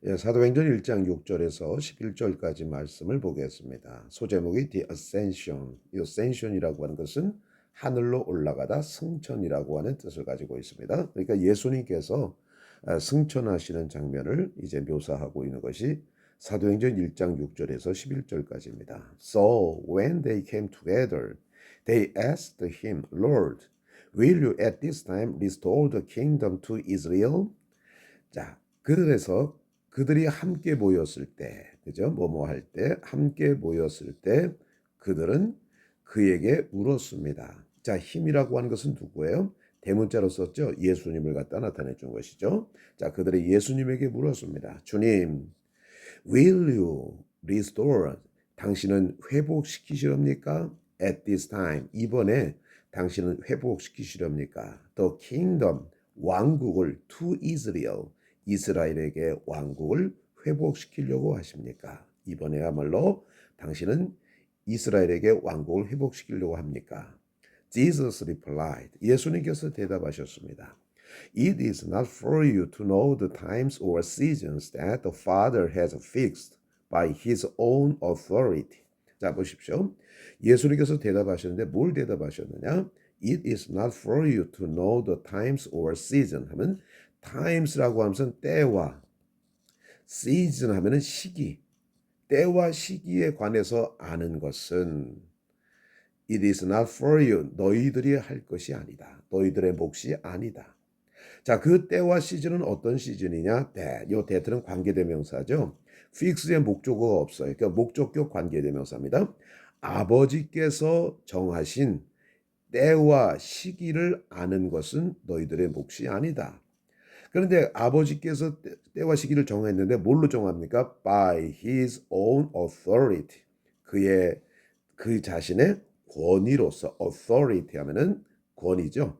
예, 사도행전 1장 6절에서 11절까지 말씀을 보겠습니다. 소제목이 The Ascension. 이 Ascension이라고 하는 것은 하늘로 올라가다 승천이라고 하는 뜻을 가지고 있습니다. 그러니까 예수님께서 승천하시는 장면을 이제 묘사하고 있는 것이 사도행전 1장 6절에서 11절까지입니다. So when they came together, they asked him, Lord, will you at this time restore the kingdom to Israel? 자, 그래서 그들이 함께 모였을 때, 그죠? 뭐뭐 할 때, 함께 모였을 때 그들은 그에게 물었습니다. 자, 힘이라고 하는 것은 누구예요? 대문자로 썼죠. 예수님을 갖다 나타내 준 것이죠. 자, 그들이 예수님에게 물었습니다. 주님, will you restore? 당신은 회복시키시렵니까? At this time, 이번에 당신은 회복시키시렵니까? The kingdom, 왕국을 to Israel, 이스라엘에게 왕국을 회복시키려고 하십니까? 이번에야말로 당신은 이스라엘에게 왕국을 회복시키려고 합니까? Jesus replied. 예수님께서 대답하셨습니다. It is not for you to know the times or seasons that the Father has fixed by his own authority. 자, 보십시오. 예수님께서 대답하셨는데 뭘 대답하셨느냐? It is not for you to know the times or season 하면 times라고 하면서 때와 season 하면은 시기, 때와 시기에 관해서 아는 것은 It is not for you. 너희들이 할 것이 아니다. 너희들의 몫이 아니다. 자, 그 때와 시즌은 어떤 시즌이냐? 때. 요 대트는 관계대명사죠. fix의 목적어가 없어요. 그러니까 목적격 관계대명사입니다. 아버지께서 정하신 때와 시기를 아는 것은 너희들의 몫이 아니다. 그런데 아버지께서 때와 시기를 정했는데 뭘로 정합니까? By his own authority. 그 자신의 권위로서 authority 하면은 권위죠.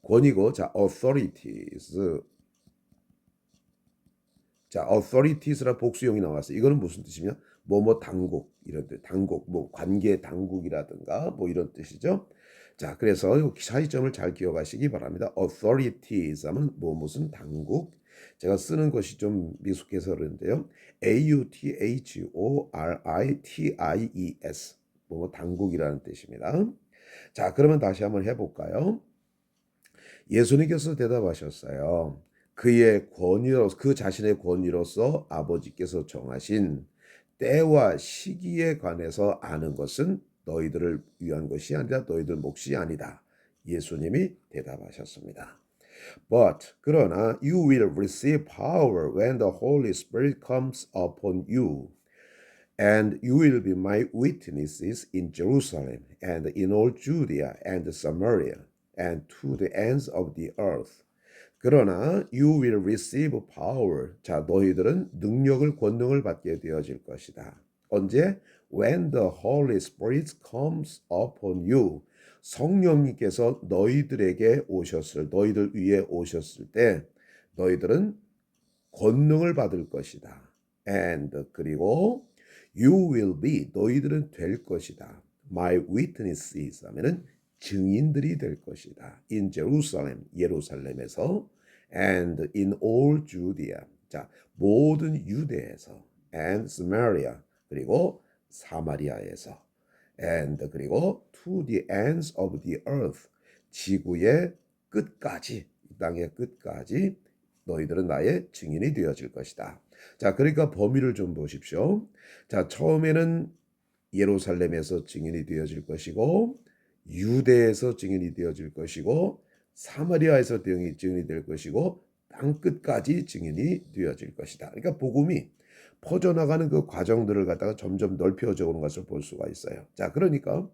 권위고 자 authorities. 자 authorites라 복수형이 나왔어요. 이거는 무슨 뜻이냐? 뭐뭐 당국 이런 뜻. 당국 뭐 관계 당국이라든가 뭐 이런 뜻이죠. 자 그래서 차이점을 잘 기억하시기 바랍니다. authorities 하면 뭐 무슨 당국. 제가 쓰는 것이 좀 미숙해서 그러는데요. authorities 뭐 당국이라는 뜻입니다. 자 그러면 다시 한번 해볼까요? 예수님께서 대답하셨어요. 그의 권위로서 그 자신의 권위로서 아버지께서 정하신 때와 시기에 관해서 아는 것은 너희들을 위한 것이 아니라 너희들 몫이 아니다. 예수님이 대답하셨습니다. But 그러나 you will receive power when the Holy Spirit comes upon you. And you will be my witnesses in Jerusalem and in all Judea and Samaria and to the ends of the earth. 그러나 you will receive power. 자, 너희들은 능력을 권능을 받게 되어질 것이다. 언제? When the Holy Spirit comes upon you. 성령님께서 너희들 위에 오셨을 때 너희들은 권능을 받을 것이다. And 그리고 you will be 너희들은 될 것이다. My witnesses 하면은 증인들이 될 것이다. In Jerusalem 예루살렘에서 and in all Judea 자 모든 유대에서 and Samaria 그리고 사마리아에서 and 그리고 to the ends of the earth 지구의 끝까지 이 땅의 끝까지 너희들은 나의 증인이 되어질 것이다. 자, 그러니까 범위를 좀 보십시오. 자, 처음에는 예루살렘에서 증인이 되어질 것이고 유대에서 증인이 되어질 것이고 사마리아에서 증인이 될 것이고 땅 끝까지 증인이 되어질 것이다. 그러니까 복음이 퍼져나가는 그 과정들을 갖다가 점점 넓혀져 오는 것을 볼 수가 있어요. 자, 그러니까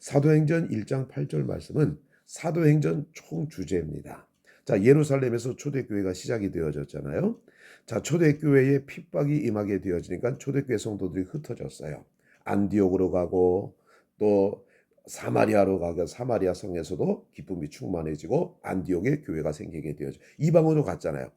사도행전 1장 8절 말씀은 사도행전 총 주제입니다. 자, 예루살렘에서 초대교회가 시작이 되어졌잖아요. 자, 초대교회에 핍박이 임하게 되어지니까 초대교회 성도들이 흩어졌어요. 안디옥으로 가고 또 사마리아로 가고 사마리아 성에서도 기쁨이 충만해지고 안디옥에 교회가 생기게 되어져. 이방으로 갔잖아요.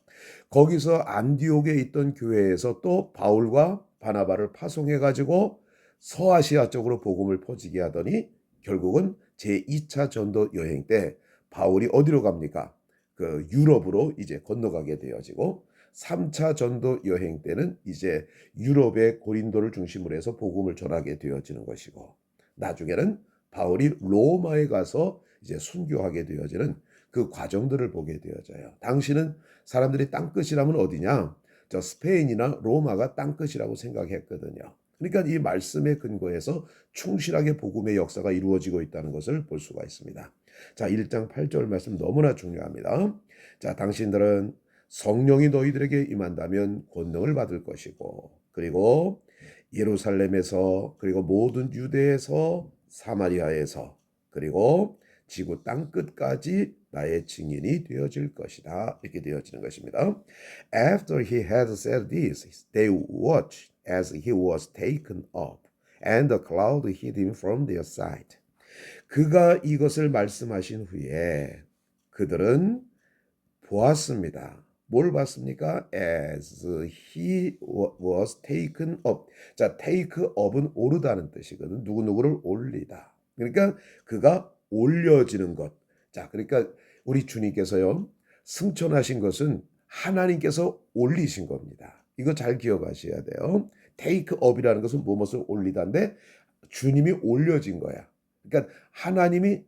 거기서 안디옥에 있던 교회에서 또 바울과 바나바를 파송해 가지고 서아시아 쪽으로 복음을 퍼지게 하더니 결국은 제2차 전도 여행 때 바울이 어디로 갑니까? 그 유럽으로 이제 건너가게 되어지고 3차 전도 여행 때는 이제 유럽의 고린도를 중심으로 해서 복음을 전하게 되어지는 것이고, 나중에는 바울이 로마에 가서 이제 순교하게 되어지는 그 과정들을 보게 되어져요. 당시는 사람들이 땅끝이라면 어디냐? 저 스페인이나 로마가 땅끝이라고 생각했거든요. 그러니까 이 말씀에 근거해서 충실하게 복음의 역사가 이루어지고 있다는 것을 볼 수가 있습니다. 자, 1장 8절 말씀 너무나 중요합니다. 자, 당신들은 성령이 너희들에게 임한다면 권능을 받을 것이고, 그리고 예루살렘에서, 그리고 모든 유대에서, 사마리아에서, 그리고 지구 땅 끝까지 나의 증인이 되어질 것이다. 이렇게 되어지는 것입니다. After he had said this, they watched as he was taken up, and the cloud hid him from their sight. 그가 이것을 말씀하신 후에 그들은 보았습니다. 뭘 봤습니까? As he was taken up. 자, take up은 오르다는 뜻이거든. 누구누구를 올리다. 그러니까 그가 올려지는 것. 자, 그러니까 우리 주님께서요, 승천하신 것은 하나님께서 올리신 겁니다. 이거 잘 기억하셔야 돼요. take up이라는 것은 무엇을 올리다인데 주님이 올려진 거야. 그러니까 하나님이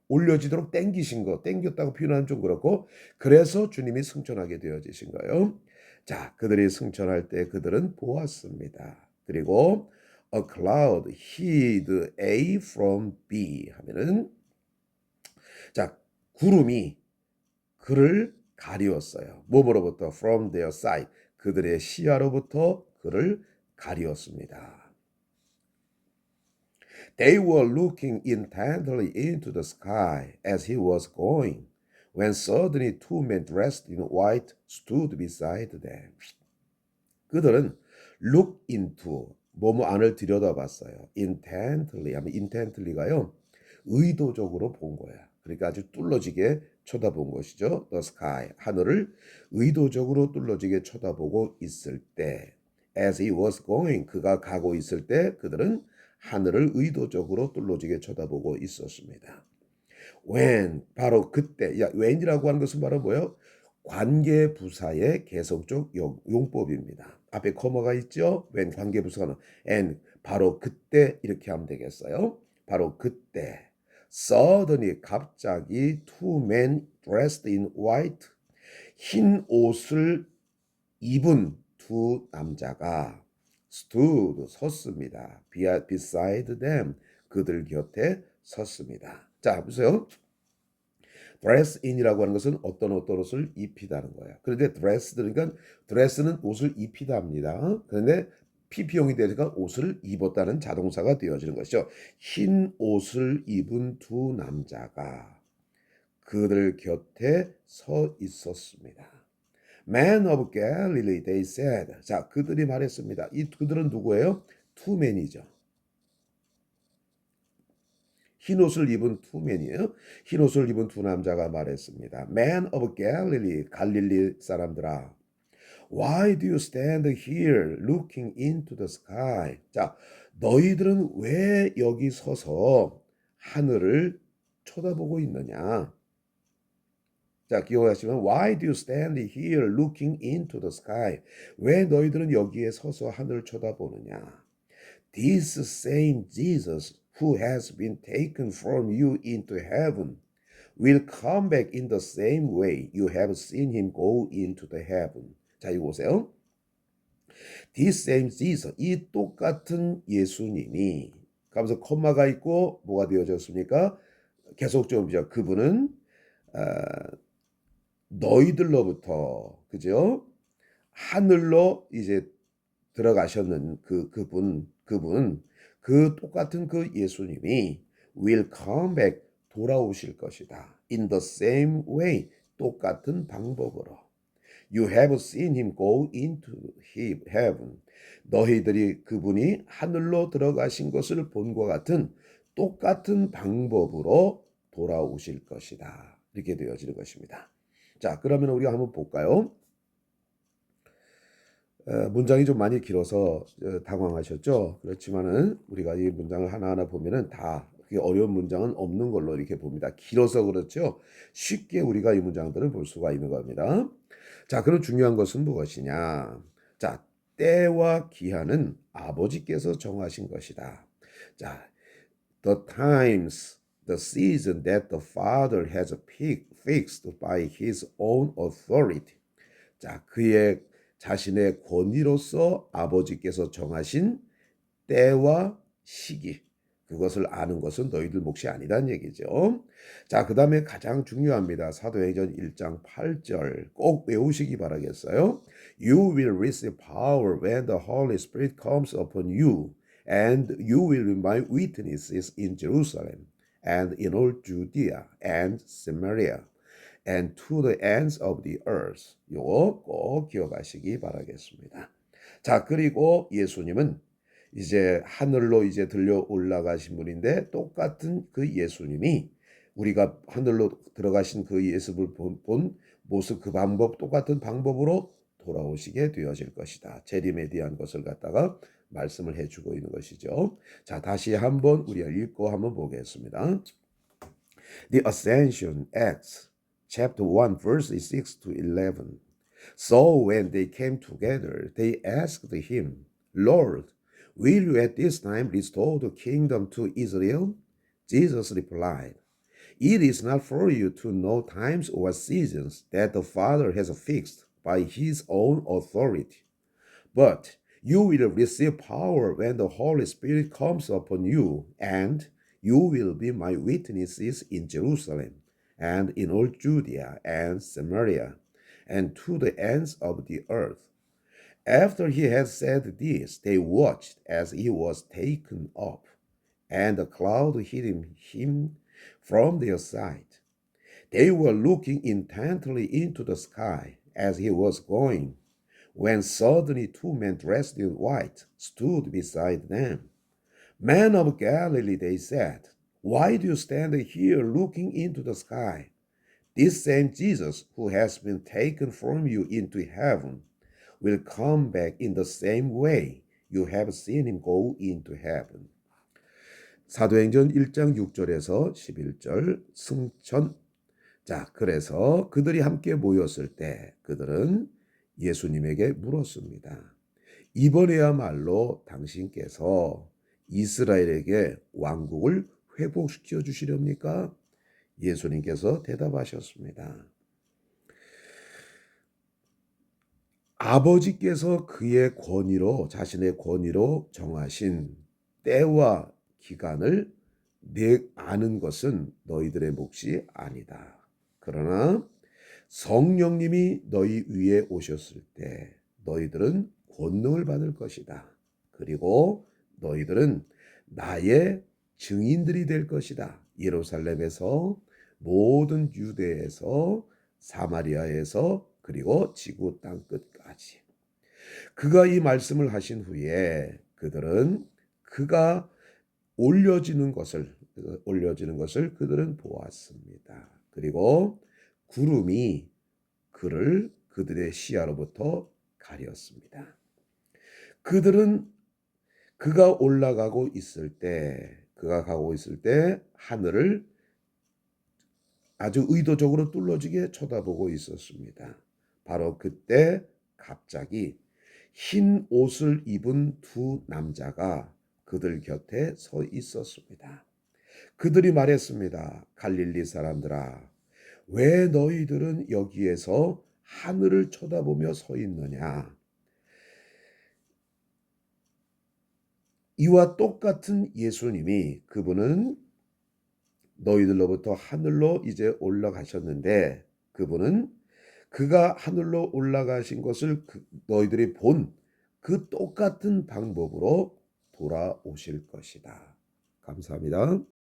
올려지도록 땡기신 거, 땡겼다고 표현하면 좀 그렇고, 그래서 주님이 승천하게 되어지신 거예요. 자, 그들이 승천할 때 그들은 보았습니다. 그리고 a cloud hid A from B 하면은, 자, 구름이 그를 가리웠어요. 몸으로부터 from their sight, 그들의 시야로부터 그를 가리웠습니다. They were looking intently into the sky as he was going, when suddenly two men dressed in white stood beside them. 그들은 look into, 뭐뭐 안을 들여다봤어요. intently 하면 intently가요, 의도적으로 본 거야. 그러니까 아주 뚫러지게 쳐다본 것이죠. The sky, 하늘을 의도적으로 뚫러지게 쳐다보고 있을 때, as he was going, 그가 가고 있을 때 그들은 하늘을 의도적으로 뚫러지게 쳐다보고 있었습니다. when, 바로 그때. 야, when이라고 하는 것은 바로 뭐예요? 관계부사의 개성적 용법입니다. 앞에 커머가 있죠? when 관계부사는 and, 바로 그때 이렇게 하면 되겠어요. 바로 그때. suddenly, 갑자기 two men dressed in white, 흰 옷을 입은 두 남자가 stood, 섰습니다. beside them, 그들 곁에 섰습니다. 자, 보세요. dress in이라고 하는 것은 어떤 옷을 입히다는 거예요. 그런데 dress, 그러니까 dress는 옷을 입히다입니다. 그런데 PP용이 되니까 옷을 입었다는 자동사가 되어지는 것이죠. 흰 옷을 입은 두 남자가 그들 곁에 서 있었습니다. Man of Galilee, they said. 자, 그들이 말했습니다. 이 그들은 누구예요? 투맨이죠. 흰 옷을 입은 투맨이에요. 흰 옷을 입은 두 남자가 말했습니다. Man of Galilee, 갈릴리 사람들아. Why do you stand here looking into the sky? 자, 너희들은 왜 여기 서서 하늘을 쳐다보고 있느냐? 자, 기억하시면 Why do you stand here looking into the sky? 왜 너희들은 여기에 서서 하늘을 쳐다보느냐? This same Jesus who has been taken from you into heaven will come back in the same way you have seen him go into the heaven. 자, 이거 보세요. This same Jesus, 이 똑같은 예수님이, 가면서 콤마가 있고 뭐가 되어졌습니까? 계속 좀 그분은 너희들로부터, 그죠? 하늘로 이제 들어가셨는 그분 그 똑같은 그 예수님이 will come back, 돌아오실 것이다. In the same way, 똑같은 방법으로. You have seen him go into heaven. 너희들이 그분이 하늘로 들어가신 것을 본과 같은 똑같은 방법으로 돌아오실 것이다. 이렇게 되어지는 것입니다. 자, 그러면 우리가 한번 볼까요? 문장이 좀 많이 길어서 당황하셨죠? 그렇지만은 우리가 이 문장을 하나하나 보면은 다 어려운 문장은 없는 걸로 이렇게 봅니다. 길어서 그렇죠? 쉽게 우리가 이 문장들을 볼 수가 있는 겁니다. 자, 그럼 중요한 것은 무엇이냐? 자, 때와 기한은 아버지께서 정하신 것이다. 자, the times, the season that the Father has fixed by his own authority. 자, 그의 자신의 권위로서 아버지께서 정하신 때와 시기, 그것을 아는 것은 너희들 몫이 아니란 얘기죠. 자, 그 다음에 가장 중요합니다. 사도행전 1장 8절 꼭 외우시기 바라겠어요. You will receive power when the Holy Spirit comes upon you, and you will be my witnesses in Jerusalem, and in all Judea and Samaria, and to the ends of the earth. 요거 꼭 기억하시기 바라겠습니다. 자, 그리고 예수님은 이제 하늘로 이제 들려 올라가신 분인데 똑같은 그 예수님이 우리가 하늘로 들어가신 그 예수를 본 모습 그 방법 똑같은 방법으로 돌아오시게 되어질 것이다. 재림에 대한 것을 갖다가 말씀을 해주고 있는 것이죠. 자, 다시 한번 우리가 읽고 한번 보겠습니다. The Ascension, Acts chapter 1 verses 6 to 11. So when they came together, they asked him, Lord, will you at this time restore the kingdom to Israel? Jesus replied, It is not for you to know times or seasons that the Father has fixed by his own authority, but you will receive power when the Holy Spirit comes upon you, and you will be my witnesses in Jerusalem, and in all Judea and Samaria, and to the ends of the earth. After he had said this, they watched as he was taken up, and a cloud hid him from their sight. They were looking intently into the sky as he was going, when suddenly two men dressed in white stood beside them. Men of Galilee, they said, why do you stand here looking into the sky? This same Jesus who has been taken from you into heaven will come back in the same way you have seen him go into heaven. 사도행전 1장 6절에서 11절 승천. 자, 그래서 그들이 함께 모였을 때 그들은 예수님에게 물었습니다. 이번에야말로 당신께서 이스라엘에게 왕국을 회복시켜 주시렵니까? 예수님께서 대답하셨습니다. 아버지께서 그의 권위로 자신의 권위로 정하신 때와 기간을 아는 것은 너희들의 몫이 아니다. 그러나 성령님이 너희 위에 오셨을 때 너희들은 권능을 받을 것이다. 그리고 너희들은 나의 증인들이 될 것이다. 예루살렘에서 모든 유대에서 사마리아에서 그리고 지구 땅 끝까지. 그가 이 말씀을 하신 후에 그들은 그가 올려지는 것을 그들은 보았습니다. 그리고 구름이 그를 그들의 시야로부터 가렸습니다. 그들은 그가 가고 있을 때 하늘을 아주 의도적으로 뚫어지게 쳐다보고 있었습니다. 바로 그때 갑자기 흰 옷을 입은 두 남자가 그들 곁에 서 있었습니다. 그들이 말했습니다. 갈릴리 사람들아, 왜 너희들은 여기에서 하늘을 쳐다보며 서 있느냐? 이와 똑같은 예수님이 그분은 너희들로부터 하늘로 이제 올라가셨는데 그분은 그가 하늘로 올라가신 것을 너희들이 본 그 똑같은 방법으로 돌아오실 것이다. 감사합니다.